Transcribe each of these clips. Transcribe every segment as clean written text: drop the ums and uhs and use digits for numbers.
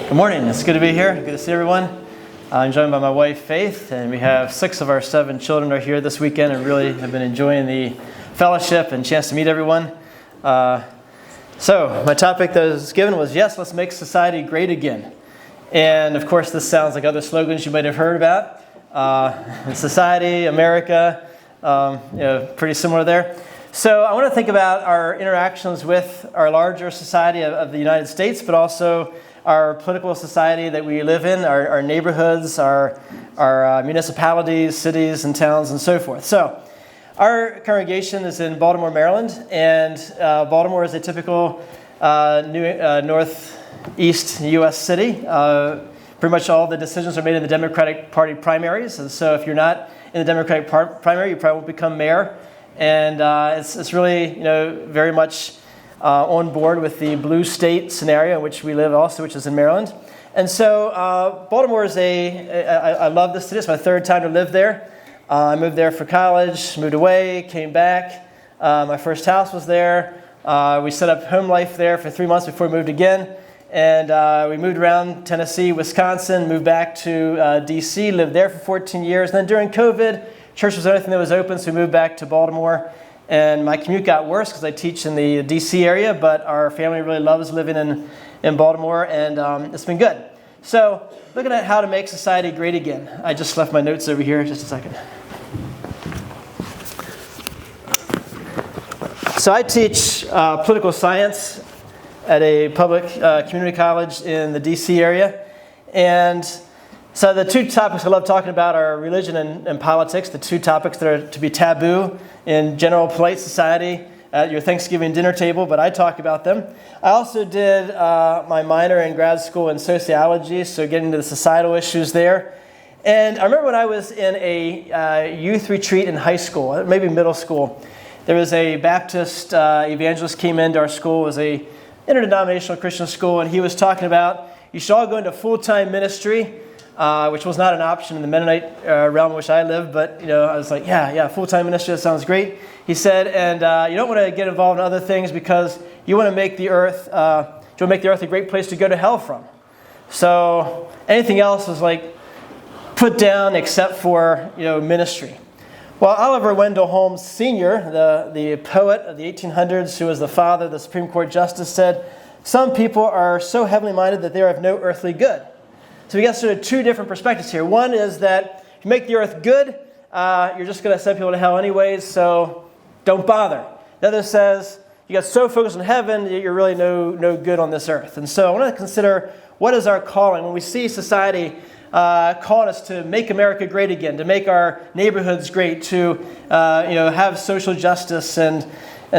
Good morning. It's good to be here. Good to see everyone. I'm joined by my wife, Faith, and we have 6 of our 7 children are here this weekend and really have been enjoying the fellowship and chance to meet everyone. So my topic that was given was, yes, let's make society great again. And of course, this sounds like other slogans you might have heard about. Society, America, pretty similar there. So I want to think about our interactions with our larger society of the United States, but also our political society that we live in, our neighborhoods, our municipalities, cities, and towns, and so forth. So our congregation is in Baltimore, Maryland, and Baltimore is a typical northeast U.S. city. Pretty much all the decisions are made in the Democratic Party primaries, and so if you're not in the Democratic primary, you probably won't become mayor. And it's really, very much on board with the blue state scenario in which we live also, which is in Maryland. And so Baltimore is I love this city. It's my 3rd time to live there. I moved there for college, moved away, came back. My first house was there. We set up home life there for 3 months before we moved again. And we moved around Tennessee, Wisconsin, moved back to D.C., lived there for 14 years. And then during COVID, church was the only thing that was open, so we moved back to Baltimore. And my commute got worse because I teach in the D.C. area, but our family really loves living in Baltimore, and it's been good. So looking at how to make society great again. I just left my notes over here, just a second. So I teach political science at a public community college in the D.C. area, and so the 2 topics I love talking about are religion and politics, the 2 topics that are to be taboo in general polite society at your Thanksgiving dinner table, but I talk about them. I also did my minor in grad school in sociology, so getting into the societal issues there. And I remember when I was in a youth retreat in high school, maybe middle school, there was a Baptist evangelist came into our school. It was a interdenominational Christian school, and he was talking about you should all go into full-time ministry, which was not an option in the Mennonite realm in which I live, but I was like, yeah, full-time ministry, that sounds great. He said, and you don't want to get involved in other things because you want to make the earth, a great place to go to hell from. So anything else was like put down except for ministry. Well, Oliver Wendell Holmes Sr., the poet of the 1800s, who was the father of the Supreme Court Justice, said, "Some people are so heavenly minded that they are of no earthly good." So we got sort of 2 different perspectives here. One is that if you make the earth good, you're just going to send people to hell anyways, so don't bother. The other says you got so focused on heaven that you're really no good on this earth. And so I want to consider what is our calling when we see society calling us to make America great again, to make our neighborhoods great, to have social justice and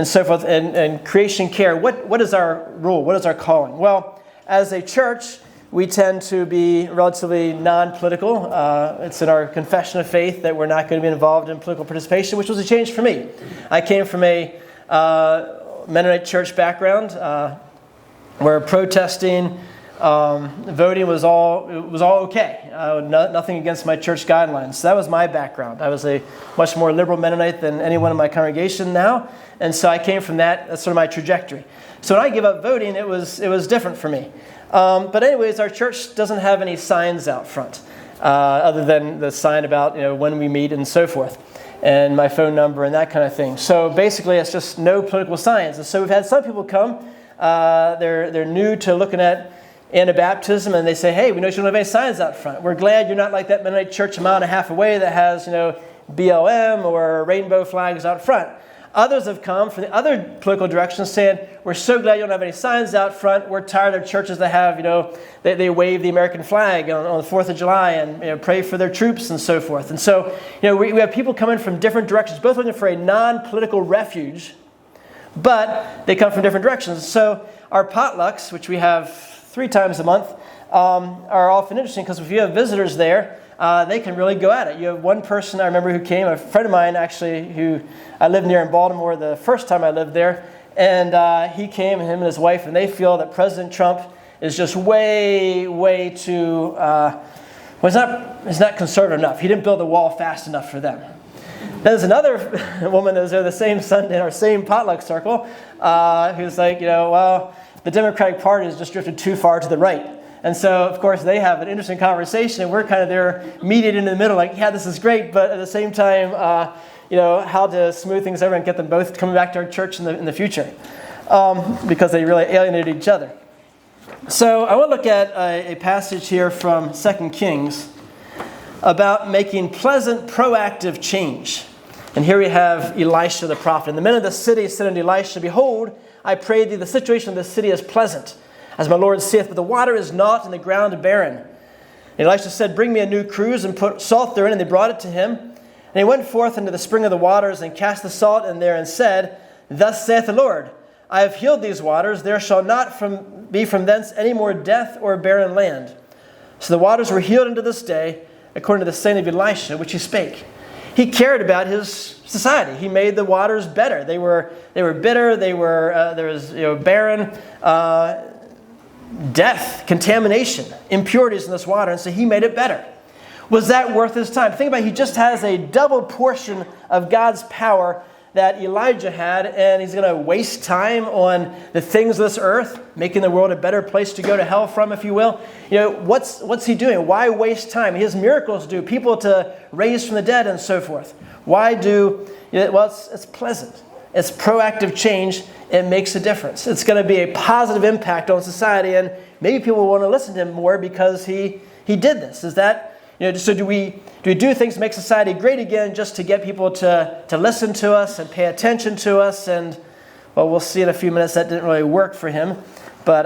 so forth, and creation care. What is our role? What is our calling? Well, as a church, we tend to be relatively non-political. It's in our confession of faith that we're not going to be involved in political participation, which was a change for me. I came from a Mennonite church background where protesting, voting was all okay. Nothing against my church guidelines. So that was my background. I was a much more liberal Mennonite than anyone in my congregation now, and so I came from that. That's sort of my trajectory. So when I gave up voting, it was different for me. But anyways, our church doesn't have any signs out front, other than the sign about when we meet and so forth, and my phone number and that kind of thing. So basically, it's just no political signs. And so we've had some people come. They're new to looking at Anabaptism, and they say, "Hey, we know you don't have any signs out front. We're glad you're not like that Mennonite church a mile and a half away that has BLM or rainbow flags out front." Others have come from the other political directions saying, "We're so glad you don't have any signs out front. We're tired of churches that have, they wave the American flag on the 4th of July and pray for their troops and so forth." And so, we have people coming from different directions, both looking for a non-political refuge, but they come from different directions. So our potlucks, which we have 3 times a month, are often interesting because if you have visitors there, they can really go at it. You have one person I remember who came, a friend of mine actually, who I lived near in Baltimore the first time I lived there, and he came, him and his wife, and they feel that President Trump is just way too, he's not conservative enough. He didn't build the wall fast enough for them. There's another woman that was there the same Sunday in our same potluck circle, who's like, the Democratic Party has just drifted too far to the right. And so, of course, they have an interesting conversation, and we're kind of there mediating in the middle, like, yeah, this is great, but at the same time, how to smooth things over and get them both coming back to our church in the future, because they really alienated each other. So I want to look at a passage here from 2 Kings about making pleasant, proactive change. And here we have Elisha the prophet. And the men of the city said unto Elisha, Behold, I pray thee, the situation of the city is pleasant, as my Lord saith, but the water is not, and the ground barren. And Elisha said, Bring me a new cruse, and put salt therein. And they brought it to him. And he went forth into the spring of the waters, and cast the salt in there, and said, Thus saith the Lord, I have healed these waters, there shall not be from thence any more death or barren land. So the waters were healed unto this day, according to the saying of Elisha, which he spake. He cared about his society. He made the waters better. They were bitter. There was barren, death, contamination, impurities in this water, and so he made it better. Was that worth his time? Think about it. He just has a double portion of God's power that Elijah had, and he's going to waste time on the things of this earth, making the world a better place to go to hell from, if you will. What's he doing? Why waste time? His miracles do people to raise from the dead and so forth. Why do? It's pleasant. It's proactive change. It makes a difference. It's going to be a positive impact on society, and maybe people will want to listen to him more because he did this. Is that? So do we do things to make society great again just to get people to listen to us and pay attention to us? And, well, we'll see in a few minutes that didn't really work for him, but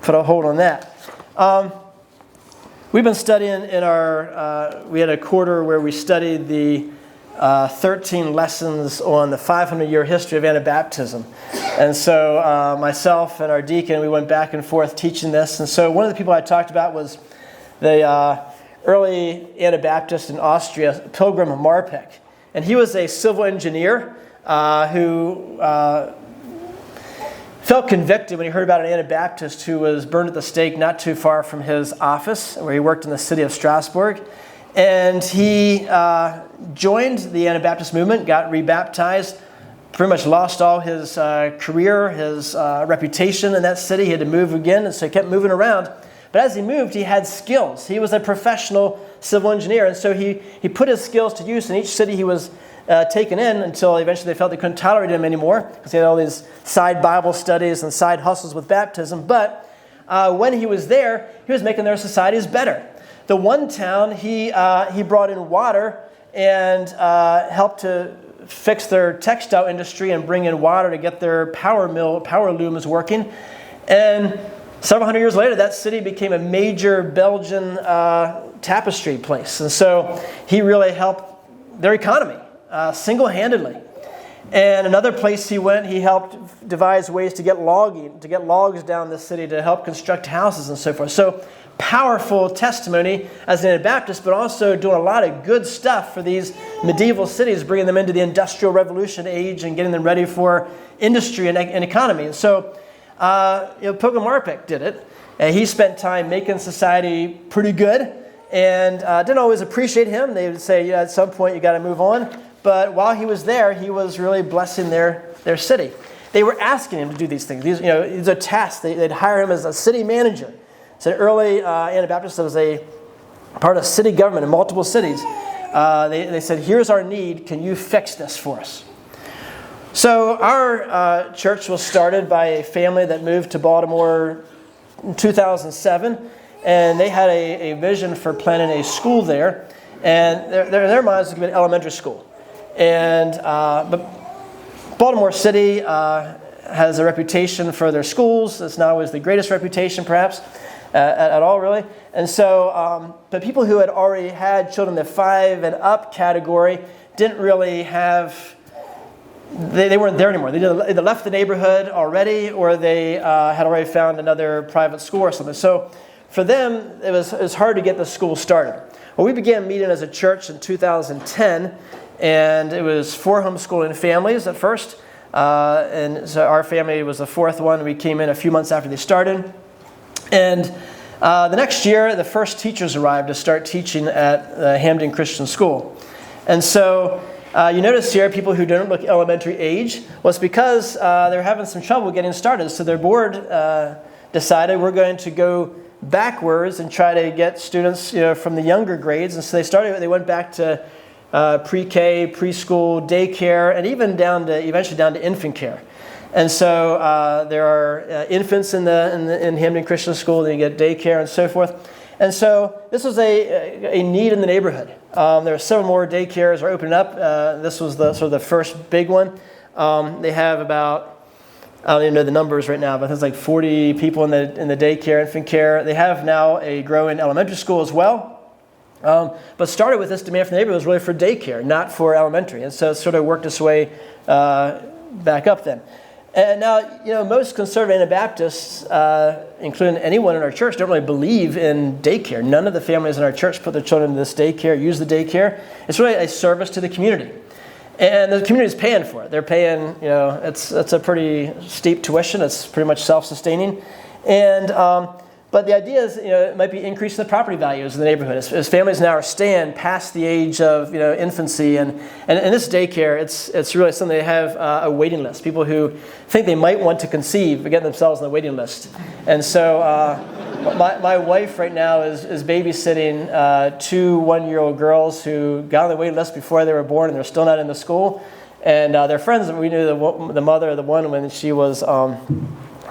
put a hold on that. We've been studying we had a quarter where we studied the 13 lessons on the 500-year history of Anabaptism. And so myself and our deacon, we went back and forth teaching this. And so one of the people I talked about was the early Anabaptist in Austria, Pilgrim Marpeck. And he was a civil engineer who felt convicted when he heard about an Anabaptist who was burned at the stake not too far from his office, where he worked in the city of Strasbourg. And he joined the Anabaptist movement, got rebaptized, pretty much lost all his career, his reputation in that city. He had to move again, and so he kept moving around. But as he moved, he had skills. He was a professional civil engineer, and so he put his skills to use in each city he was taken in until eventually they felt they couldn't tolerate him anymore because he had all these side Bible studies and side hustles with baptism. But when he was there, he was making their societies better. The one town, he brought in water and helped to fix their textile industry and bring in water to get their power looms working. And several hundred years later, that city became a major Belgian tapestry place. And so he really helped their economy single-handedly. And another place he went, he helped devise ways to get logs down the city to help construct houses and so forth. So powerful testimony as an Anabaptist, but also doing a lot of good stuff for these medieval cities, bringing them into the Industrial Revolution age and getting them ready for industry and economy. And so Pilgrim Marpeck did it. And he spent time making society pretty good, and didn't always appreciate him. They would say, at some point you got to move on. But while he was there, he was really blessing their city. They were asking him to do these things. These are tasks. They'd hire him as a city manager. So early Anabaptist was a part of city government in multiple cities. They said, here's our need. Can you fix this for us? So our church was started by a family that moved to Baltimore in 2007. And they had a vision for planning a school there. And their mind was to give it an elementary school. But Baltimore City has a reputation for their schools. It's not always the greatest reputation, perhaps, at all, really. And so, but people who had already had children in the 5 and up category didn't really have, they weren't there anymore. They either left the neighborhood already, or they had already found another private school or something. So for them, it was hard to get the school started. Well, we began meeting as a church in 2010, and it was 4 homeschooling families at first. And so our family was the 4th one. We came in a few months after they started. And the next year, the first teachers arrived to start teaching at the Hamden Christian School. And so you notice here people who don't look elementary age. Well, it's because they're having some trouble getting started. So their board decided we're going to go backwards and try to get students, from the younger grades. And so they went back to pre-K, preschool, daycare, and even eventually down to infant care. And so there are infants in Hamden Christian School. Then you get daycare and so forth. And so this was a need in the neighborhood. There are several more daycares are opening up. This was the first big one. They have about, I don't even know the numbers right now, but there's like 40 people in the daycare, infant care. They have now a growing elementary school as well. But started with this demand from the neighborhood was really for daycare, not for elementary. And so it sort of worked its way back up then. And now, most conservative Anabaptists, including anyone in our church, don't really believe in daycare. None of the families in our church put their children in this daycare, use the daycare. It's really a service to the community. And the community is paying for it. They're paying, it's a pretty steep tuition. It's pretty much self-sustaining. And but the idea is, it might be increasing the property values in the neighborhood. As families now are staying past the age of, infancy. And in this daycare, it's really something they have a waiting list. People who think they might want to conceive get themselves on the waiting list. And so my wife right now is babysitting 2 one-year-old girls who got on the waiting list before they were born, and they're still not in the school. And they're friends. We knew the mother of the one when she was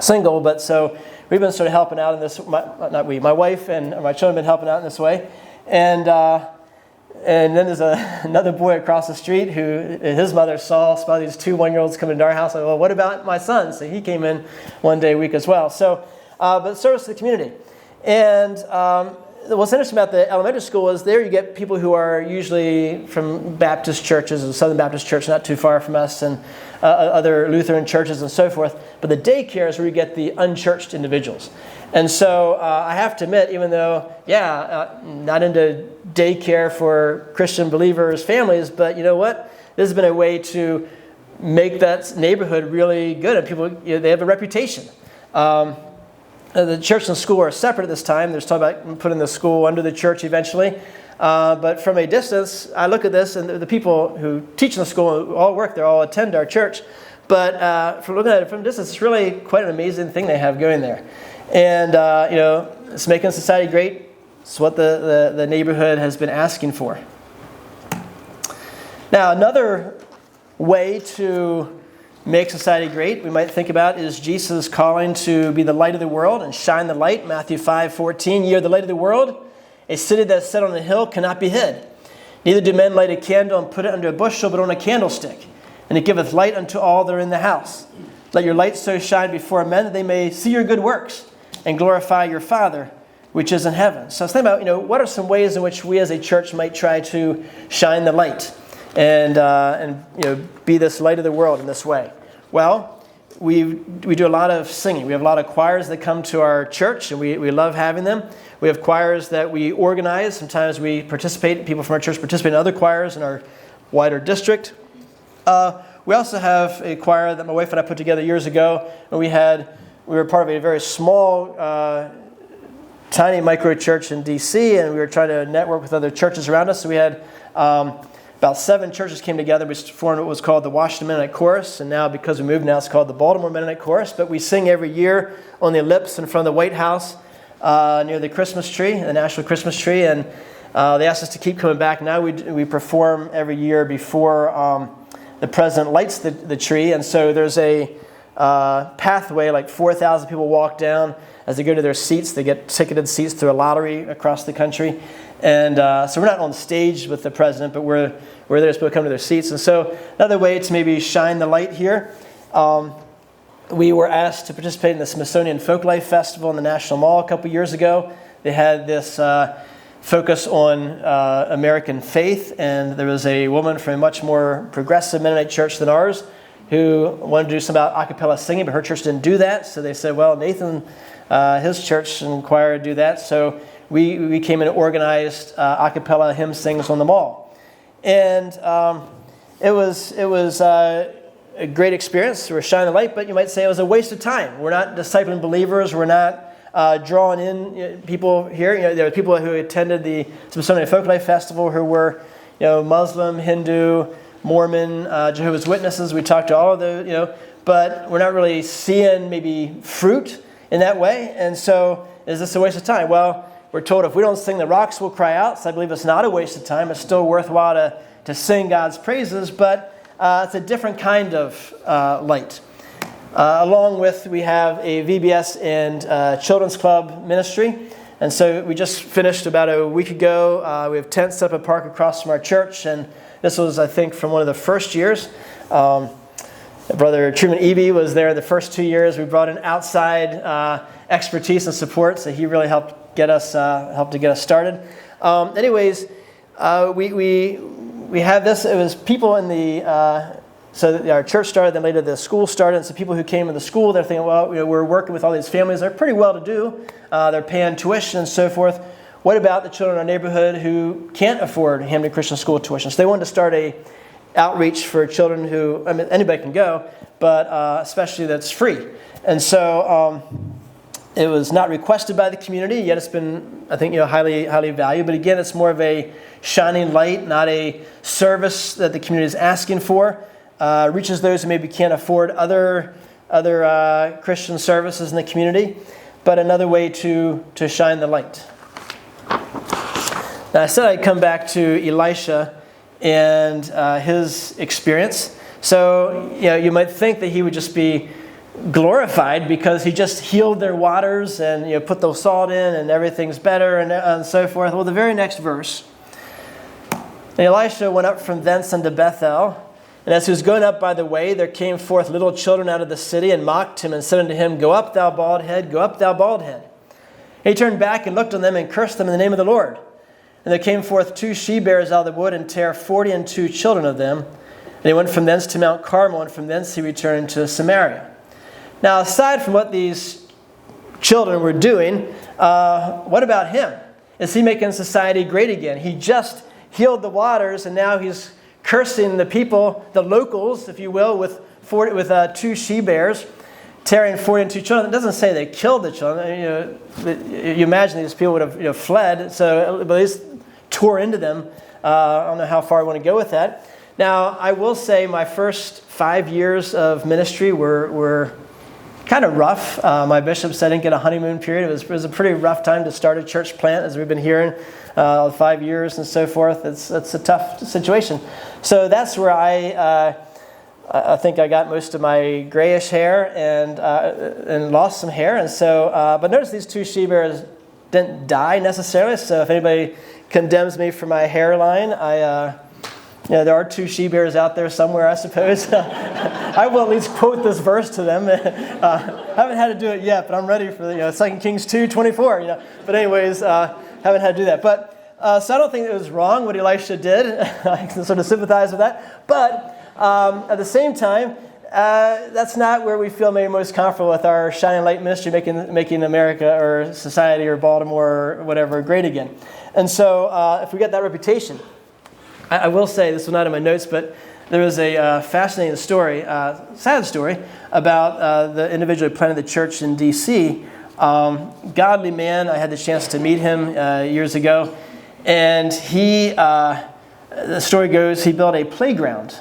single, but so we've been sort of helping out in this. My wife and my children have been helping out in this way, and then there's another boy across the street who his mother saw these 2 one-year-olds coming into our house. Like, well, what about my son? So he came in one day a week as well. So, but service to the community, and what's interesting about the elementary school is there you get people who are usually from Baptist churches, a Southern Baptist church not too far from us, and other Lutheran churches and so forth. But the daycare is where you get the unchurched individuals. And so I have to admit, even though, not into daycare for Christian believers' families, but you know what? This has been a way to make that neighborhood really good. And people, they have a reputation. The church and school are separate at this time. There's talk about putting the school under the church eventually. But from a distance, I look at this, and the people who teach in the school all attend our church. But from looking at it from a distance, it's really quite an amazing thing they have going there. And, it's making society great. It's what the neighborhood has been asking for. Now, another way to make society great, we might think about, is Jesus' calling to be the light of the world and shine the light. Matthew 5:14, ye are the light of the world. A city that is set on a hill cannot be hid. Neither do men light a candle and put it under a bushel, but on a candlestick. And it giveth light unto all that are in the house. Let your light so shine before men that they may see your good works and glorify your Father which is in heaven. So let's think about, what are some ways in which we as a church might try to shine the light and be this light of the world in this way? Well, we do a lot of singing. We have a lot of choirs that come to our church, and we love having them. We have choirs that we organize. Sometimes we participate, people from our church participate in other choirs in our wider district. We also have a choir that my wife and I put together years ago, and we were part of a very small, tiny micro church in D.C., and we were trying to network with other churches around us. So we had about 7 churches came together. We formed what was called the Washington Mennonite Chorus, and now because we moved now it's called the Baltimore Mennonite Chorus. But we sing every year on the ellipse in front of the White House near the Christmas tree, the National Christmas tree, and they asked us to keep coming back. Now we perform every year before the president lights the tree, and so there's a pathway, like 4,000 people walk down as they go to their seats. They get ticketed seats through a lottery across the country. And so we're not on stage with the president, but we're there to come to their seats. And so another way to maybe shine the light here, we were asked to participate in the Smithsonian Folklife Festival in the National Mall a couple years ago. They had this focus on American faith, and there was a woman from a much more progressive Mennonite church than ours who wanted to do some about a cappella singing, but her church didn't do that. So they said, well, Nathan, his church and choir do that. So we came in and organized a cappella hymn sings on the mall. And it was a great experience. We were shining the light, but you might say it was a waste of time. We're not discipling believers. We're not drawing in people here. There were people who attended the Smithsonian Folklife Festival who were Muslim, Hindu, Mormon, Jehovah's Witnesses. We talked to all of the, but we're not really seeing maybe fruit in that way. And so is this a waste of time? Well, we're told if we don't sing, the rocks will cry out. So I believe it's not a waste of time. It's still worthwhile to sing God's praises, but it's a different kind of light. Along with, we have a VBS and Children's Club ministry. And so we just finished about a week ago. We have tents up at Park across from our church. And this was, I think, from one of the first years. Brother Truman Eby was there the first 2 years. We brought in outside expertise and support, so he really helped to get us started. Anyways, we have this. It was people in the so our church started, then later the school started. And so people who came to the school, they're thinking, well, we're working with all these families. They're pretty well to do. They're paying tuition and so forth. What about the children in our neighborhood who can't afford Hamden Christian School tuition? So they wanted to start a outreach for children who, I mean, anybody can go, but especially that's free. And so it was not requested by the community, yet it's been, I think, highly valued. But again, it's more of a shining light, not a service that the community is asking for. Reaches those who maybe can't afford other Christian services in the community, but another way to shine the light. Now, I said I'd come back to Elisha and his experience. So, you might think that he would just be glorified because he just healed their waters and put the salt in and everything's better and so forth. Well, the very next verse. And Elisha went up from thence unto Bethel, and as he was going up by the way, there came forth little children out of the city and mocked him and said unto him, Go up, thou bald head, go up, thou bald head. And he turned back and looked on them and cursed them in the name of the Lord. And there came forth 2 she-bears out of the wood and tare 42 children of them. And he went from thence to Mount Carmel, and from thence he returned to Samaria. Now, aside from what these children were doing, what about him? Is he making society great again? He just healed the waters, and now he's cursing the people, the locals, if you will, with 2 she-bears, tearing 42 children. It doesn't say they killed the children. You imagine these people would have fled, so at least tore into them. I don't know how far I want to go with that. Now, I will say my first 5 years of ministry were kind of rough. My bishop said I didn't get a honeymoon period. It was a pretty rough time to start a church plant, as we've been hearing, 5 years and so forth. It's a tough situation. So that's where I think I got most of my grayish hair and lost some hair. And so, but notice these 2 she-bears didn't die necessarily. So if anybody condemns me for my hairline, there are 2 she-bears out there somewhere, I suppose. I will at least quote this verse to them. I haven't had to do it yet, but I'm ready for 2 Kings 2:24. But anyways, haven't had to do that. But so I don't think it was wrong what Elisha did. I can sort of sympathize with that. But at the same time, that's not where we feel maybe most comfortable with our shining light ministry, making America or society or Baltimore or whatever great again. And so if we get that reputation, I will say, this was not in my notes, but there was a fascinating story, sad story, about the individual who planted the church in D.C. Godly man, I had the chance to meet him years ago, and he, the story goes, he built a playground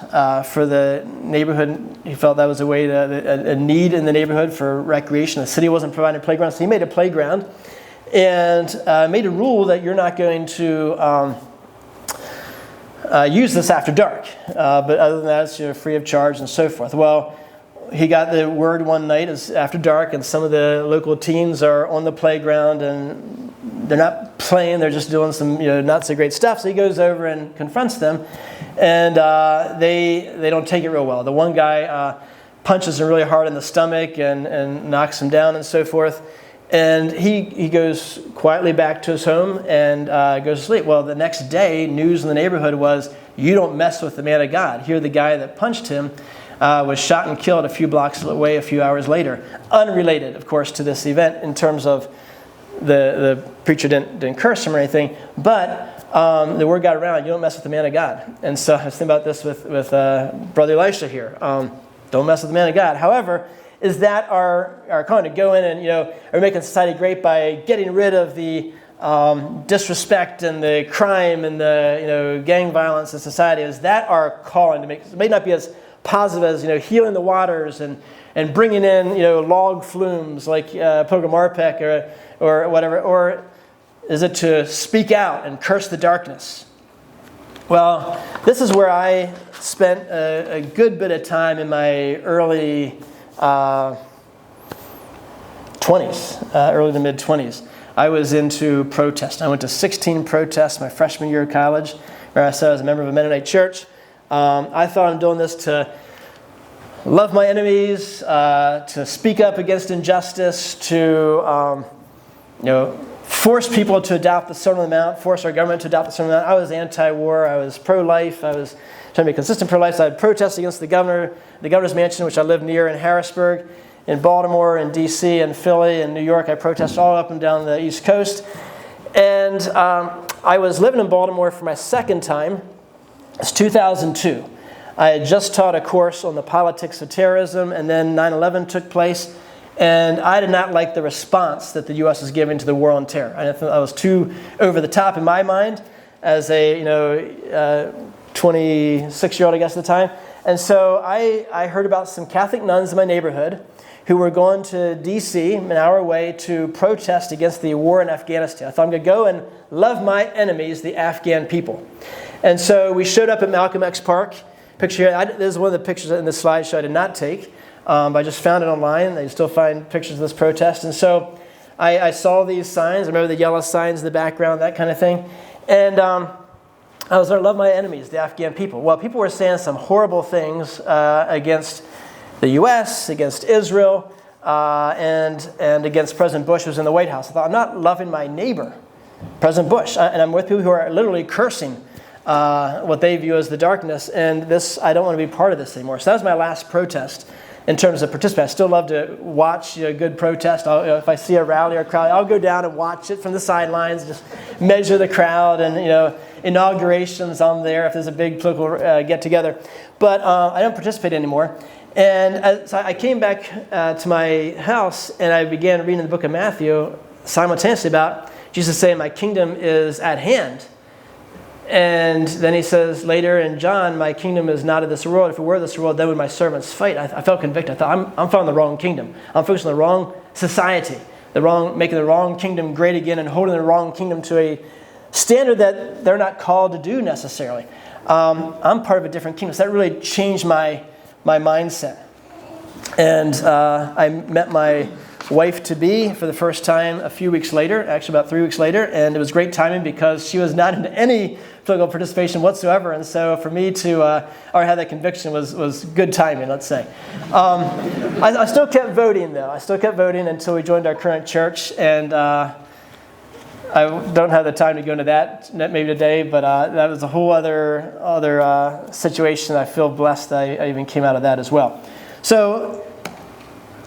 for the neighborhood. He felt that was a way a need in the neighborhood for recreation. The city wasn't providing a playground, so he made a playground and made a rule that you're not going to use this after dark. But other than that, it's free of charge and so forth. Well, he got the word one night, it's after dark, and some of the local teens are on the playground, and they're not playing, they're just doing some not so great stuff. So he goes over and confronts them, and they don't take it real well. The one guy punches him really hard in the stomach and knocks him down and so forth. And he goes quietly back to his home and goes to sleep. Well, the next day, news in the neighborhood was, you don't mess with the man of God. Here, the guy that punched him was shot and killed a few blocks away a few hours later. Unrelated, of course, to this event in terms of the preacher didn't curse him or anything. But the word got around, you don't mess with the man of God. And so I was thinking about this with Brother Elisha here. Don't mess with the man of God. However, is that our calling to go in and, are we making society great by getting rid of the disrespect and the crime and the, gang violence in society? Is that our calling to make? It may not be as positive as, healing the waters and and bringing in log flumes like Pilgrim Marpeck or whatever, or is it to speak out and curse the darkness? Well, this is where I spent a good bit of time in my early 20s, early to mid-20s. I was into protest. I went to 16 protests my freshman year of college, where I said I was a member of a Mennonite church. I thought I'm doing this to love my enemies, to speak up against injustice, to force people to adopt the Sermon on the Mount, force our government to adopt the Sermon on the Mount. I was anti-war. I was pro-life. I was trying to be consistent pro-life. So I had protests against the governor's mansion, which I lived near in Harrisburg, in Baltimore, in D.C., and Philly, and New York. I protested all up and down the East Coast. And I was living in Baltimore for my second time. It's 2002. I had just taught a course on the politics of terrorism, and then 9/11 took place. And I did not like the response that the U.S. was giving to the war on terror. I thought I was too over the top in my mind as a 26-year-old, I guess, at the time. And so I heard about some Catholic nuns in my neighborhood who were going to D.C., an hour away, to protest against the war in Afghanistan. I thought I'm going to go and love my enemies, the Afghan people. And so we showed up at Malcolm X Park. Picture here. This is one of the pictures in the slideshow I did not take. But I just found it online. You still find pictures of this protest. And so I saw these signs. I remember the yellow signs in the background, that kind of thing. And I was going to love my enemies, the Afghan people. Well, people were saying some horrible things against the U.S., against Israel, and against President Bush, who was in the White House. I thought, I'm not loving my neighbor, President Bush. And I'm with people who are literally cursing what they view as the darkness. And I don't want to be part of this anymore. So that was my last protest. In terms of participation, I still love to watch a good protest. If I see a rally or a crowd, I'll go down and watch it from the sidelines, just measure the crowd, and inaugurations, I'm there if there's a big political get-together. But I don't participate anymore. And so I came back to my house, and I began reading the book of Matthew simultaneously about Jesus saying, my kingdom is at hand. And then he says later in John, my kingdom is not of this world. If it were this world, then would my servants fight. I felt convicted. I thought, I'm following the wrong kingdom. I'm focused on the wrong society, making the wrong kingdom great again and holding the wrong kingdom to a standard that they're not called to do necessarily. I'm part of a different kingdom. So that really changed my mindset. And I met my wife-to-be for the first time a few weeks later, actually about 3 weeks later, and it was great timing because she was not into any political participation whatsoever, and so for me to have that conviction was good timing, let's say. I still kept voting, though. I still kept voting until we joined our current church, and I don't have the time to go into that maybe today, but that was a whole other situation. I feel blessed I even came out of that as well. So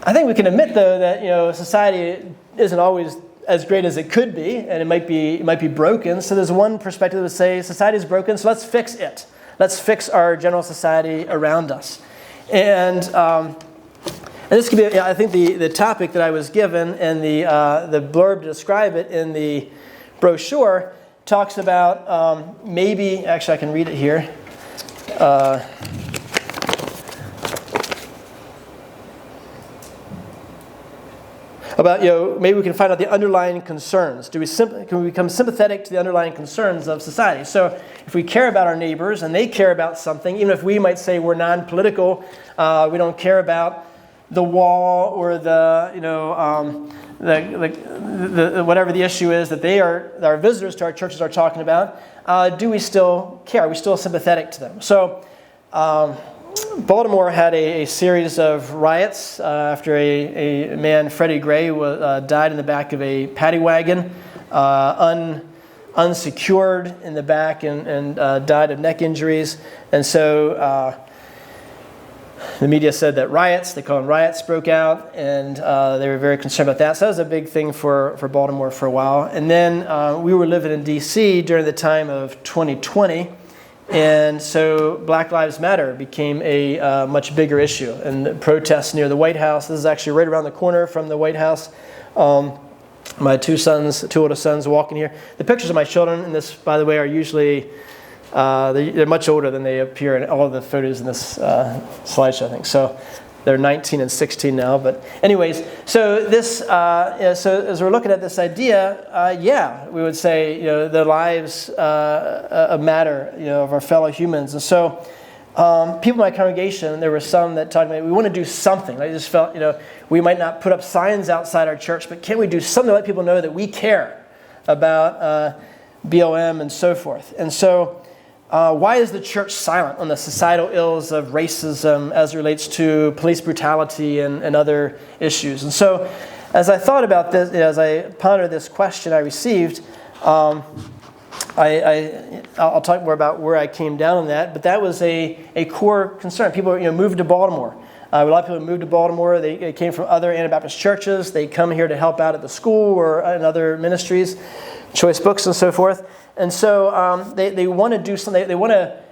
I think we can admit, though, that society isn't always as great as it could be, and it might be broken. So there's one perspective that would say society is broken, so let's fix it. Let's fix our general society around us. And this could be, I think, the topic that I was given, and the blurb to describe it in the brochure talks about maybe. Actually, I can read it here. About maybe we can find out the underlying concerns. Can we become sympathetic to the underlying concerns of society? So if we care about our neighbors and they care about something, even if we might say we're non-political, we don't care about the wall or the whatever the issue is that our visitors to our churches are talking about, do we still care? Are we still sympathetic to them? So Baltimore had a series of riots after a man, Freddie Gray, died in the back of a paddy wagon, unsecured in the back, and died of neck injuries. And so the media said that they call them riots, broke out, and they were very concerned about that. So that was a big thing for Baltimore for a while. And then we were living in D.C. during the time of 2020. And so Black Lives Matter became a much bigger issue. And the protests near the White House, this is actually right around the corner from the White House. My two oldest sons walking here. The pictures of my children in this, by the way, are usually, they're much older than they appear in all of the photos in this slideshow, I think. So they're 19 and 16 now. But anyways, so this, so as we're looking at this idea, we would say, the lives matter, of our fellow humans. And so people in my congregation, there were some that talked about, we want to do something. I just felt, we might not put up signs outside our church, but can we do something to let people know that we care about BLM and so forth? And so why is the church silent on the societal ills of racism as it relates to police brutality and other issues? And so as I thought about this, as I pondered this question I received, I'll talk more about where I came down on that, but that was a core concern. People moved to Baltimore. A lot of people moved to Baltimore. They came from other Anabaptist churches. They come here to help out at the school or in other ministries, Choice Books and so forth. And so they want to do something. They want to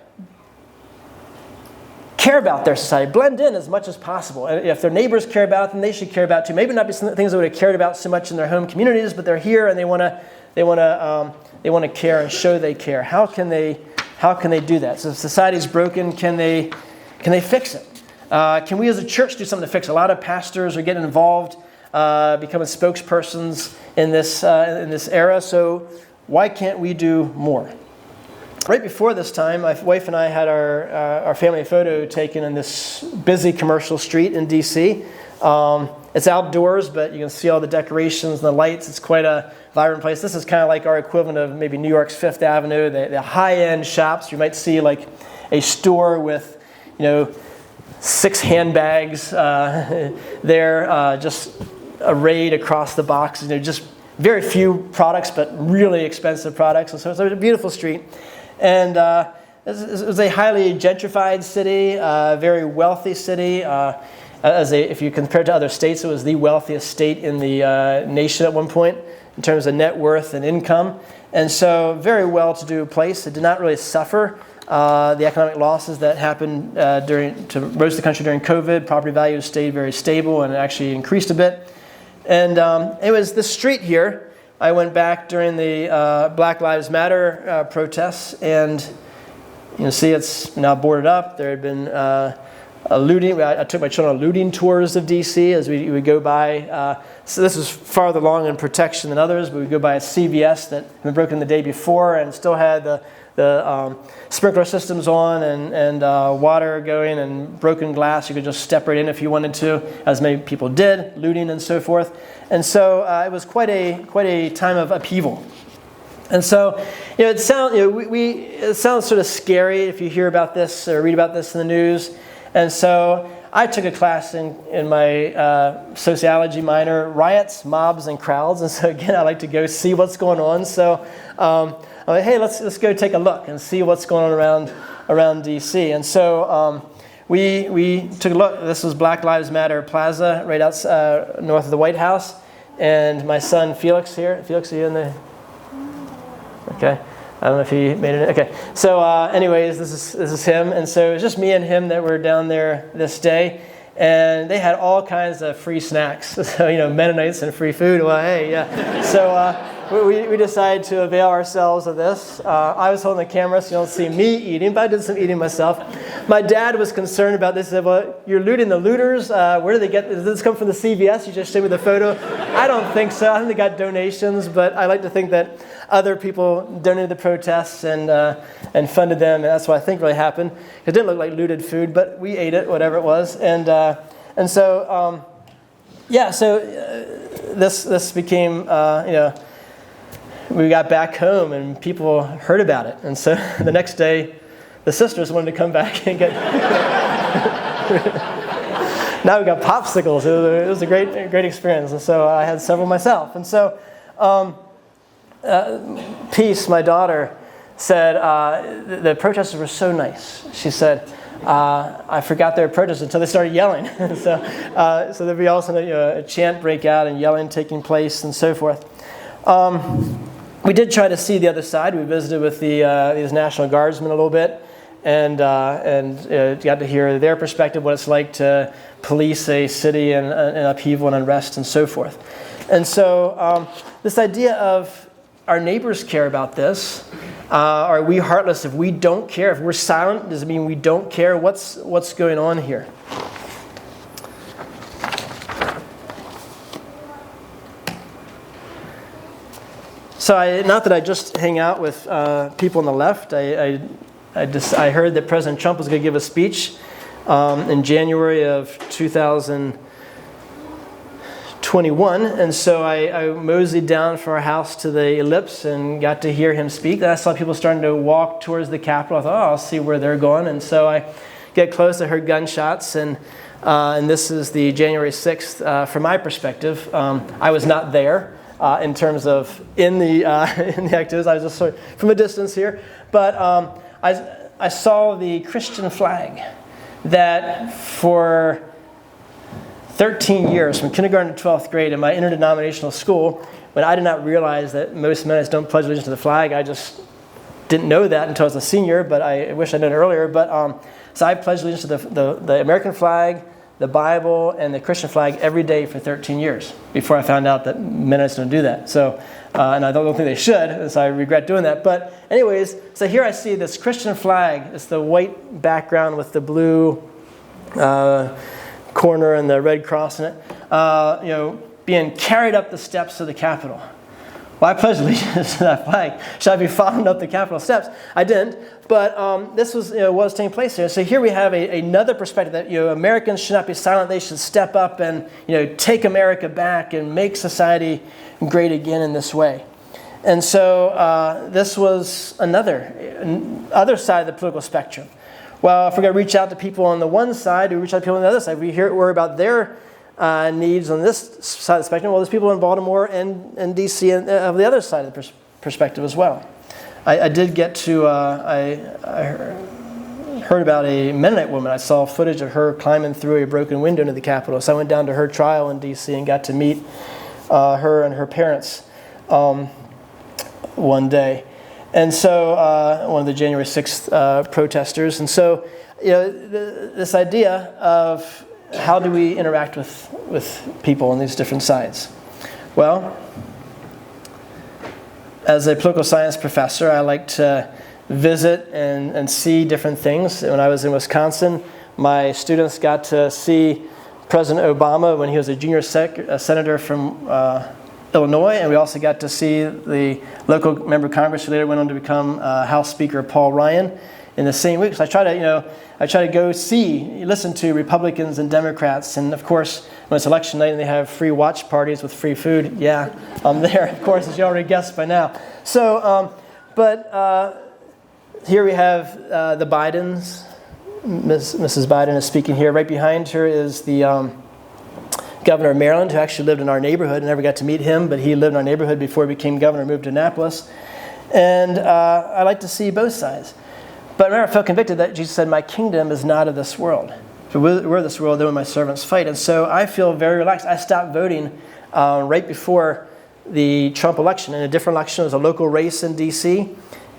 care about their society, blend in as much as possible. And if their neighbors care about them, they should care about too. Maybe not be some things they would have cared about so much in their home communities, but they're here and they want to care and show they care. How can they do that? So if society's broken, can they fix it? Can we as a church do something to fix it? A lot of pastors are getting involved, becoming spokespersons in this era. So why can't we do more? Right before this time, my wife and I had our family photo taken in this busy commercial street in D.C. It's outdoors, but you can see all the decorations and the lights. It's quite a vibrant place. This is kind of like our equivalent of maybe New York's Fifth Avenue, the high-end shops. You might see like a store with, 6 handbags there, just arrayed across the boxes. Just very few products, but really expensive products. And so it's a beautiful street. And it was a highly gentrified city, very wealthy city. If you compare it to other states, it was the wealthiest state in the nation at one point in terms of net worth and income. And so very well-to-do place. It did not really suffer the economic losses that happened to most of the country during COVID. Property values stayed very stable and actually increased a bit. And it was this street here. I went back during the Black Lives Matter protests, and you can see it's now boarded up. There had been looting. I took my children on looting tours of D.C. as we would go by. So this is farther along in protection than others, but we go by a CVS that had been broken the day before and still had the sprinkler systems on and water going and broken glass. You could just step right in if you wanted to, as many people did, looting and so forth. And so it was quite a time of upheaval. And so it sounds sort of scary if you hear about this or read about this in the news. And so I took a class in my sociology minor, riots, mobs, and crowds. And so again, I like to go see what's going on. So I'm like, hey, let's go take a look and see what's going on around D.C. And so we took a look. This was Black Lives Matter Plaza right outside north of the White House. And my son Felix here. Felix, are you in there? Okay. I don't know if he made it. Okay. So anyways, this is him. And so it was just me and him that were down there this day. And they had all kinds of free snacks. So, Mennonites and free food. Well, hey, yeah. So we decided to avail ourselves of this. I was holding the camera so you don't see me eating, but I did some eating myself. My dad was concerned about this. He said, well, you're looting the looters. Where do they get this? Does this come from the CVS? You just showed me the photo. I don't think so. I think they got donations, but I like to think that other people donated the protests and funded them, and that's what I think really happened. It didn't look like looted food, but we ate it, whatever it was, and so this became we got back home and people heard about it, and so the next day the sisters wanted to come back and get. Now we got popsicles. It was a great experience, and so I had several myself, and so. Peace, my daughter, said the protesters were so nice. She said, I forgot they were protesting until they started yelling. So there'd be also a chant break out and yelling taking place and so forth. We did try to see the other side. We visited with these National Guardsmen a little bit and got to hear their perspective, what it's like to police a city in upheaval and unrest and so forth. And so this idea of our neighbors care about this. Are we heartless if we don't care? If we're silent, does it mean we don't care? What's going on here? not that I just hang out with people on the left. I heard that President Trump was going to give a speech in January of 2021, and so I moseyed down from our house to the Ellipse and got to hear him speak. And I saw people starting to walk towards the Capitol. I thought, I'll see where they're going. And so I get close. I heard gunshots, and this is the January 6th. From my perspective, I was not there in terms of in the activities. I was just sort of from a distance here, but I saw the Christian flag that for 13 years, from kindergarten to 12th grade in my interdenominational school, when I did not realize that most Mennonites don't pledge allegiance to the flag. I just didn't know that until I was a senior, but I wish I'd known it earlier. But so I pledged allegiance to the American flag, the Bible, and the Christian flag every day for 13 years before I found out that Mennonites don't do that. So, and I don't think they should, so I regret doing that. But anyways, so here I see this Christian flag. It's the white background with the blue corner and the red cross in it, being carried up the steps of the Capitol. Well, I pledged allegiance to that flag. Should I be following up the Capitol steps? I didn't, but this was taking place here. So here we have another perspective that Americans should not be silent. They should step up and take America back and make society great again in this way. And so this was other side of the political spectrum. Well, if we're going to reach out to people on the one side, we reach out to people on the other side. We worry about their needs on this side of the spectrum. Well, there's people in Baltimore and D.C. of the other side of the perspective as well. I did get to, I heard about a Mennonite woman. I saw footage of her climbing through a broken window into the Capitol. So I went down to her trial in D.C. and got to meet her and her parents one day. And so, one of the January 6th protesters. And so, this idea of how do we interact with people on these different sides? Well, as a political science professor, I like to visit and see different things. When I was in Wisconsin, my students got to see President Obama when he was a junior senator from Illinois, and we also got to see the local member of Congress who later went on to become House Speaker Paul Ryan in the same week. So I try to go listen to Republicans and Democrats, and of course, when it's election night and they have free watch parties with free food, yeah, I'm there, of course, as you already guessed by now. So, here we have the Bidens. Mrs. Biden is speaking here. Right behind her is the governor of Maryland, who actually lived in our neighborhood. I never got to meet him, but he lived in our neighborhood before he became governor, moved to Annapolis. And I like to see both sides. But I remember I felt convicted that Jesus said, my kingdom is not of this world. If we're of this world, then when my servants fight. And so I feel very relaxed. I stopped voting right before the Trump election. In a different election, it was a local race in D.C.,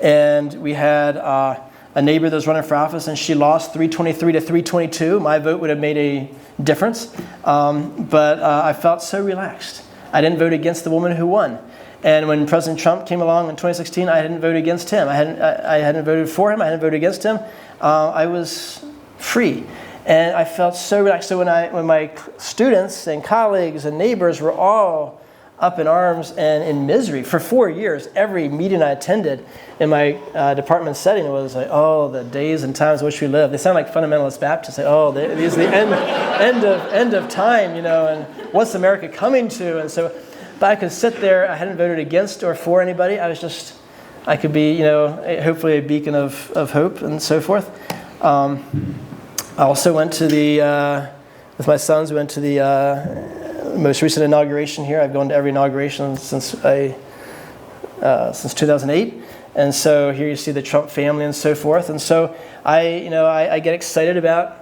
and we had a neighbor that was running for office, and she lost 323 to 322. My vote would have made a difference, but I felt so relaxed. I didn't vote against the woman who won. And when President Trump came along in 2016, I didn't vote against him. I hadn't voted for him. I hadn't voted against him. I was free, and I felt so relaxed. So when my students and colleagues and neighbors were all up in arms and in misery for 4 years, every meeting I attended in my department setting was like, oh, the days and times in which we live. They sound like fundamentalist Baptists. Like, oh, these are the end of time, and what's America coming to? And so, but I could sit there. I hadn't voted against or for anybody. I could be, hopefully a beacon of hope and so forth. I also went to with my sons, we went to the most recent inauguration here. I've gone to every inauguration since 2008, and so here you see the Trump family and so forth. And so I get excited about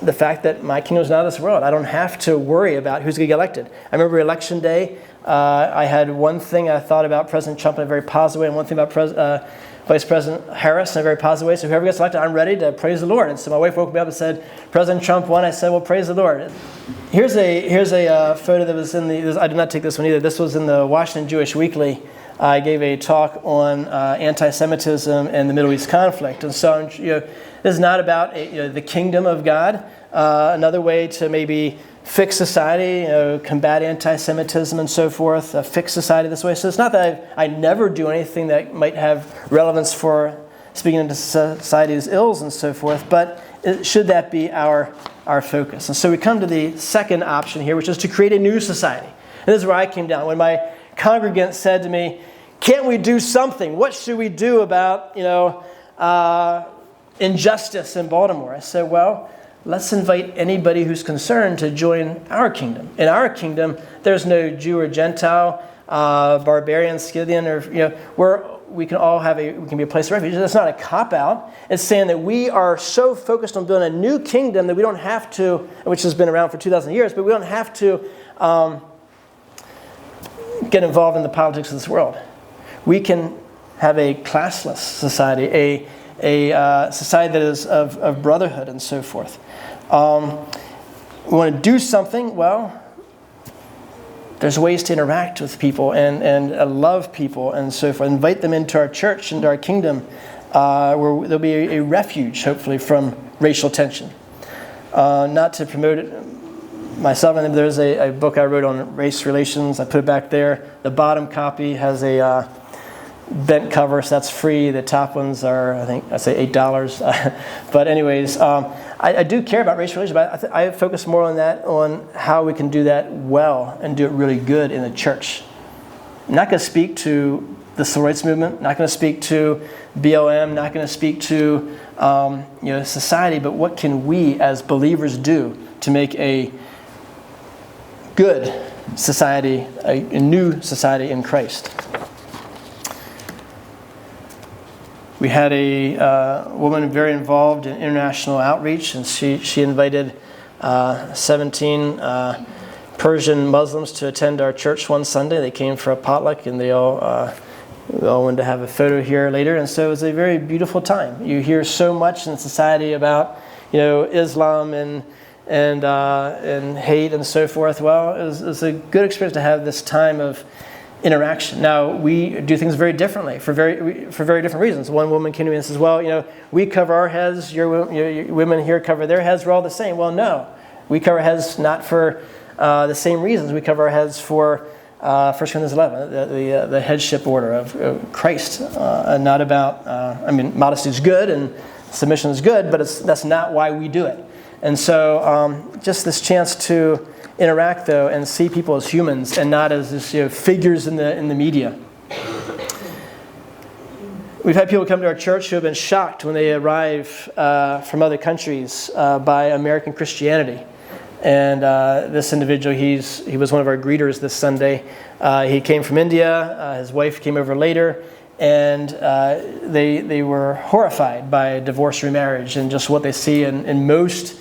the fact that my kingdom is not of this world. I don't have to worry about who's going to get elected. I remember election day. I had one thing I thought about President Trump in a very positive way, and one thing about Vice President Harris in a very positive way. So whoever gets elected, I'm ready to praise the Lord. And so my wife woke me up and said, President Trump won. I said, well, praise the Lord. Here's a photo that was I did not take this one either. This was in the Washington Jewish Weekly. I gave a talk on anti-Semitism and the Middle East conflict. And so this is not about the kingdom of God. Another way to maybe fix society, combat anti-Semitism and so forth, fix society this way. So it's not that I never do anything that might have relevance for speaking into society's ills and so forth, but should that be our focus? And so we come to the second option here, which is to create a new society. And this is where I came down. When my congregant said to me, can't we do something? What should we do about, injustice in Baltimore? I said, well, let's invite anybody who's concerned to join our kingdom. In our kingdom, there's no Jew or Gentile, barbarian, Scythian, or we can all we can be a place of refuge. That's not a cop-out. It's saying that we are so focused on building a new kingdom that we don't have to, which has been around for 2,000 years, but we don't have to get involved in the politics of this world. We can have a classless society, a society that is of brotherhood and so forth. We want to do something, well, there's ways to interact with people and love people and so forth. Invite them into our church, into our kingdom, where there'll be a refuge, hopefully, from racial tension. Not to promote it myself, and there's a book I wrote on race relations. I put it back there. The bottom copy has a bent cover, so that's free. The top ones are, I say $8. But anyways, I do care about race relations, but I focus more on that, on how we can do that well and do it really good in the church. I'm not going to speak to the civil rights movement, not going to speak to BLM, not going to speak to society, but what can we as believers do to make a good society, a new society in Christ? We had a woman very involved in international outreach, and she invited 17 Persian Muslims to attend our church one Sunday. They came for a potluck, and we all wanted to have a photo here later. And so it was a very beautiful time. You hear so much in society about, Islam and hate and so forth. Well, it was a good experience to have this time of interaction. Now, we do things very differently for very different reasons. One woman came to me and says, well, we cover our heads, your women here cover their heads, we're all the same. Well, no. We cover heads not for the same reasons. We cover our heads for 1 Corinthians 11, the headship order of Christ, and not about, modesty is good and submission is good, but that's not why we do it. And so just this chance to interact, though, and see people as humans and not as figures in the media. We've had people come to our church who have been shocked when they arrive from other countries by American Christianity. And this individual, he was one of our greeters this Sunday. He came from India. His wife came over later. And they were horrified by divorce remarriage and just what they see in most,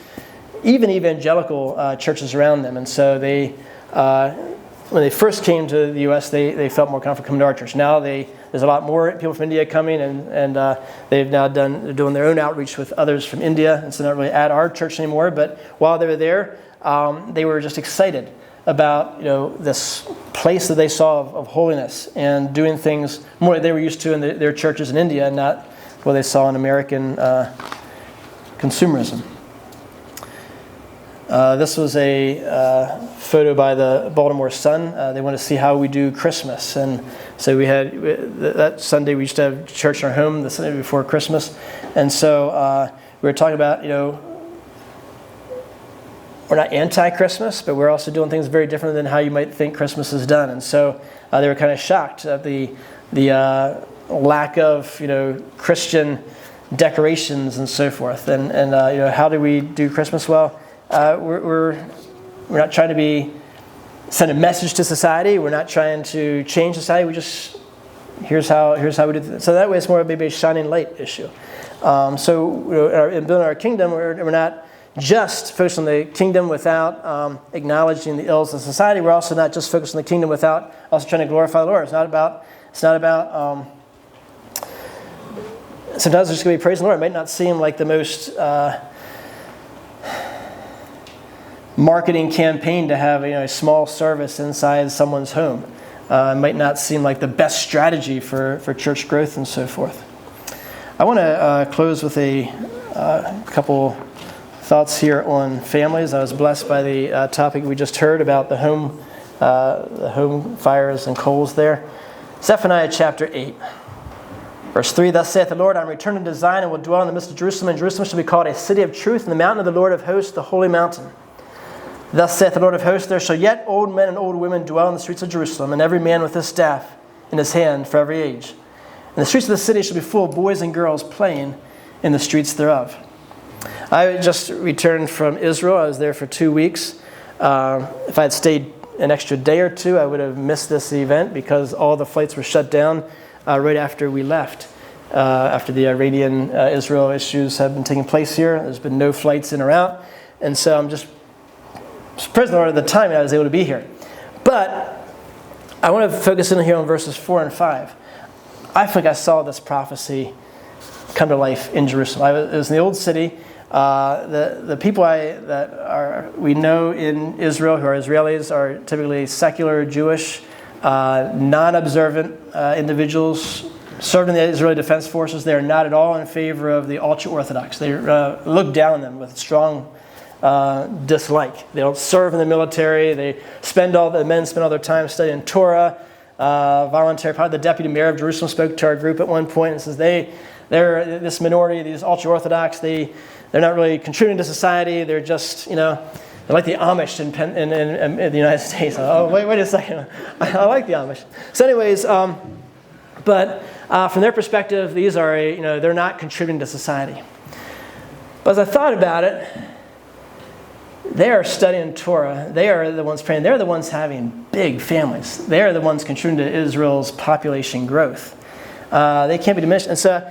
even evangelical churches around them. And so when they first came to the U.S., they felt more comfortable coming to our church. Now there's a lot more people from India coming, and they're doing their own outreach with others from India, and so they're not really at our church anymore. But while they were there, they were just excited about this place that they saw of holiness and doing things more like they were used to in their churches in India, and not what they saw in American consumerism. This was a photo by the Baltimore Sun. They want to see how we do Christmas, and so we had that Sunday. We used to have church in our home the Sunday before Christmas, and so we were talking about we're not anti-Christmas, but we're also doing things very different than how you might think Christmas is done. And so they were kind of shocked at the lack of Christian decorations and so forth. And how do we do Christmas? Well, we're not trying to send a message to society. We're not trying to change society. We just here's how we do it. So that way, it's more of maybe a shining light issue. So in building our kingdom, we're not just focused on the kingdom without acknowledging the ills of society. We're also not just focused on the kingdom without also trying to glorify the Lord. It's not about. Sometimes there's going to be praising the Lord. It might not seem like the most marketing campaign to have a small service inside someone's home. It might not seem like the best strategy for church growth and so forth. I want to close with a couple thoughts here on families. I was blessed by the topic we just heard about the home fires and coals there. Zephaniah chapter 8. Verse 3, thus saith the Lord, I am returned to Zion and will dwell in the midst of Jerusalem, and Jerusalem shall be called a city of truth, and the mountain of the Lord of hosts, the holy mountain. Thus saith the Lord of hosts, there shall yet old men and old women dwell in the streets of Jerusalem, and every man with his staff in his hand for every age. And the streets of the city shall be full of boys and girls playing in the streets thereof. I just returned from Israel. I was there for 2 weeks. If I had stayed an extra day or two, I would have missed this event because all the flights were shut down right after we left. After the Iranian-Israel issues have been taking place here, there's been no flights in or out. And so I'm just praise the Lord at the time I was able to be here. But I want to focus in here on verses 4 and 5. I think I saw this prophecy come to life in Jerusalem. It was in the old city. The people we know in Israel who are Israelis are typically secular Jewish, non-observant individuals served in the Israeli Defense Forces. They are not at all in favor of the ultra-Orthodox. They look down on them with strong dislike. They don't serve in the military. The men spend all their time studying Torah, voluntary. Probably the deputy mayor of Jerusalem spoke to our group at one point and says they're this minority, these ultra-Orthodox. They're not really contributing to society. They're just, they're like the Amish in the United States. Oh, wait a second. I like the Amish. So anyways, but from their perspective, these are, they're not contributing to society. But as I thought about it, they are studying Torah. They are the ones praying. They're the ones having big families. They are the ones contributing to Israel's population growth. They can't be diminished. And so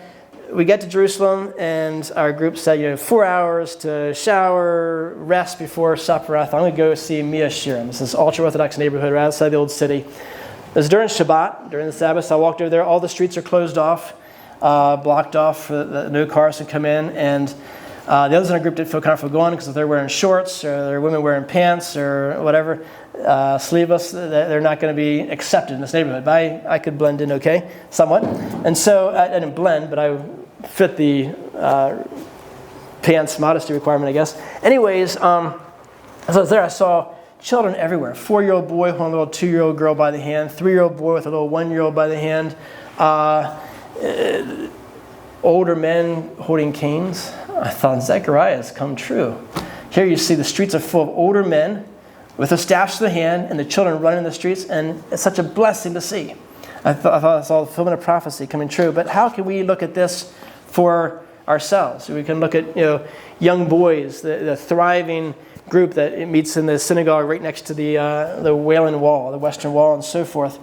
we get to Jerusalem, and our group said, 4 hours to shower, rest before supper. I thought, I'm going to go see Mia Shirim. This is ultra-Orthodox neighborhood right outside the old city. It was during Shabbat, during the Sabbath. So I walked over there. All the streets are closed off, blocked off. No cars can come in. And the others in our group didn't feel comfortable going because if they're wearing shorts or there are women wearing pants or whatever, sleeveless, they're not going to be accepted in this neighborhood. But I could blend in okay, somewhat. And so I didn't blend, but I fit the pants modesty requirement, I guess. Anyways, as I was there, I saw children everywhere. 4-year-old boy holding a little 2-year-old girl by the hand, 3-year-old boy with a little 1-year-old by the hand, older men holding canes. I thought, Zechariah has come true. Here you see the streets are full of older men with their staffs in the hand and the children running in the streets, and it's such a blessing to see. I thought I saw the fulfillment of prophecy coming true. But how can we look at this for ourselves? We can look at young boys, the thriving group that meets in the synagogue right next to the Wailing Wall, the Western Wall, and so forth.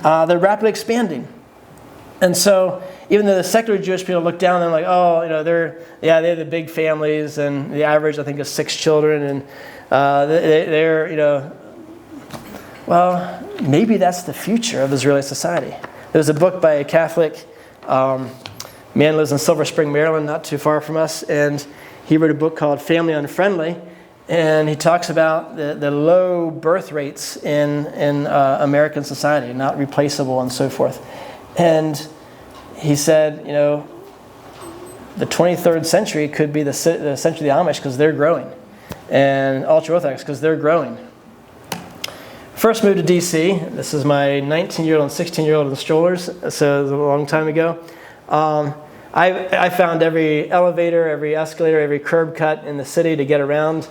They're rapidly expanding. And so even though the secular Jewish people look down and like, they have the big families, and the average I think is 6 children, and they're well, maybe that's the future of Israeli society. There's a book by a Catholic man lives in Silver Spring, Maryland, not too far from us, and he wrote a book called Family Unfriendly, and he talks about the low birth rates in American society, not replaceable and so forth. And he said, the 23rd century could be the century of the Amish because they're growing, and ultra-Orthodox because they're growing. First moved to D.C. This is my 19-year-old and 16-year-old in the strollers, so it was a long time ago. I found every elevator, every escalator, every curb cut in the city to get around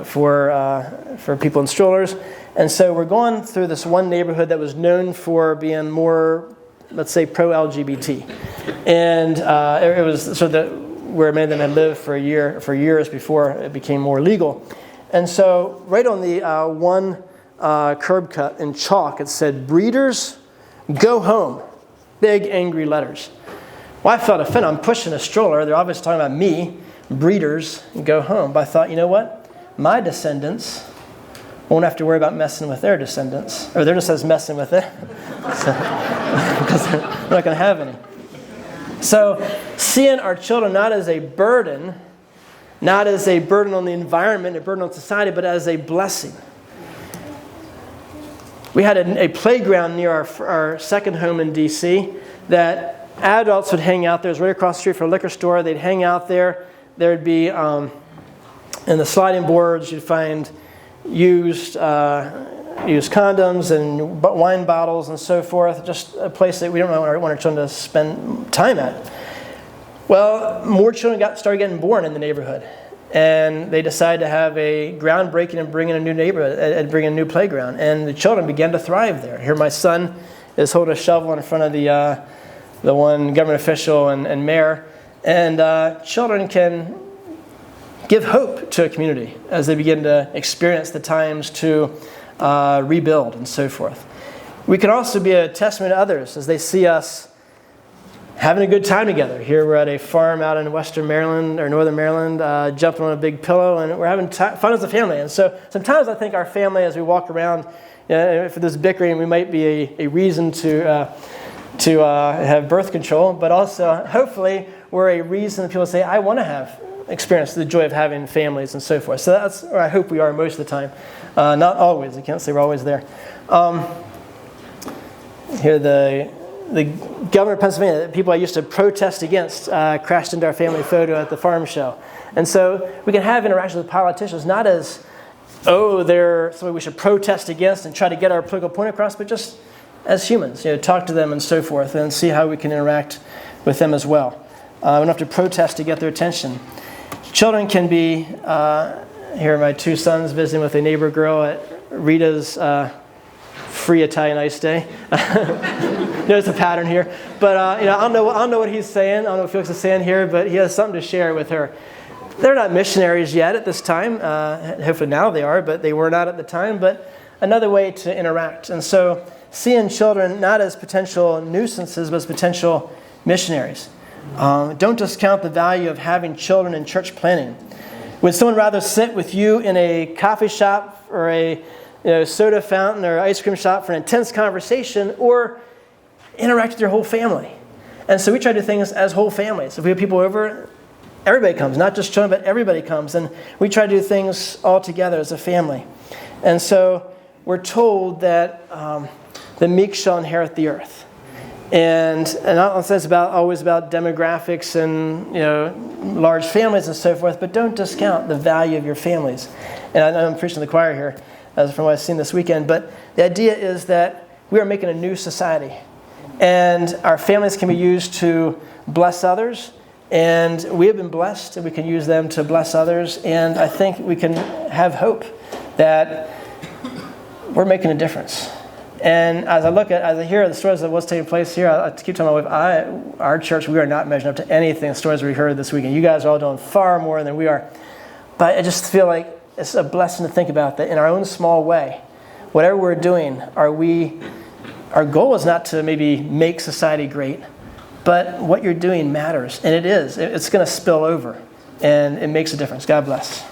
for people in strollers. And so we're going through this one neighborhood that was known for being more, let's say, pro-LGBT. And it was where many of them had lived for years before it became more legal. And so right on the one curb cut in chalk, it said, "Breeders, go home." Big, angry letters. Well, I felt offended. I'm pushing a stroller. They're obviously talking about me. Breeders, go home. But I thought, you know what? My descendants won't have to worry about messing with their descendants. Or their descendants messing with it. Because they're not going to have any. So seeing our children not as a burden, not as a burden on the environment, a burden on society, but as a blessing. We had a playground near our second home in D.C. that adults would hang out there. It was right across the street from a liquor store. They'd hang out there. There'd be In the sliding boards, you'd find used condoms and wine bottles and so forth, just a place that we don't want our children to spend time at. Well, more children started getting born in the neighborhood, and they decided to have a groundbreaking and bring in a new neighborhood and bring in a new playground, and the children began to thrive there. Here my son is holding a shovel in front of the one government official and mayor, and children can give hope to a community as they begin to experience the times to rebuild and so forth. We can also be a testament to others as they see us having a good time together. Here we're at a farm out in western Maryland or northern Maryland, jumping on a big pillow, and we're having fun as a family. And so sometimes I think our family, as we walk around, if there's bickering, we might be a reason to have birth control, but also hopefully we're a reason that people say, I want to experience the joy of having families and so forth. So that's where I hope we are most of the time. Not always. I can't say we're always there. Here the governor of Pennsylvania, the people I used to protest against, crashed into our family photo at the farm show. And so we can have interactions with politicians, not as, they're somebody we should protest against and try to get our political point across, but just as humans, talk to them and so forth and see how we can interact with them as well. We don't have to protest to get their attention. Children can be, here are my two sons visiting with a neighbor girl at Rita's free Italian ice day. There's a pattern here. But I don't know what he's saying. I don't know what Felix is saying here, but he has something to share with her. They're not missionaries yet at this time. Hopefully now they are, but they were not at the time. But another way to interact. And so seeing children not as potential nuisances, but as potential missionaries. Don't discount the value of having children in church planting. Would someone rather sit with you in a coffee shop or a soda fountain or ice cream shop for an intense conversation, or interact with your whole family? And so we try to do things as whole families. If we have people over, everybody comes, not just children, but everybody comes. And we try to do things all together as a family. And so we're told that the meek shall inherit the earth. And not say it's always about demographics and large families and so forth, but don't discount the value of your families. And I know I'm preaching to the choir here, as from what I've seen this weekend, but the idea is that we are making a new society, and our families can be used to bless others, and we have been blessed, and we can use them to bless others. And I think we can have hope that we're making a difference. And as I hear the stories of what's taking place here, I keep telling my wife, our church, we are not measuring up to anything, the stories we heard this weekend. You guys are all doing far more than we are. But I just feel like it's a blessing to think about that in our own small way. Whatever we're doing, our goal is not to maybe make society great, but what you're doing matters. And it is. It's going to spill over. And it makes a difference. God bless.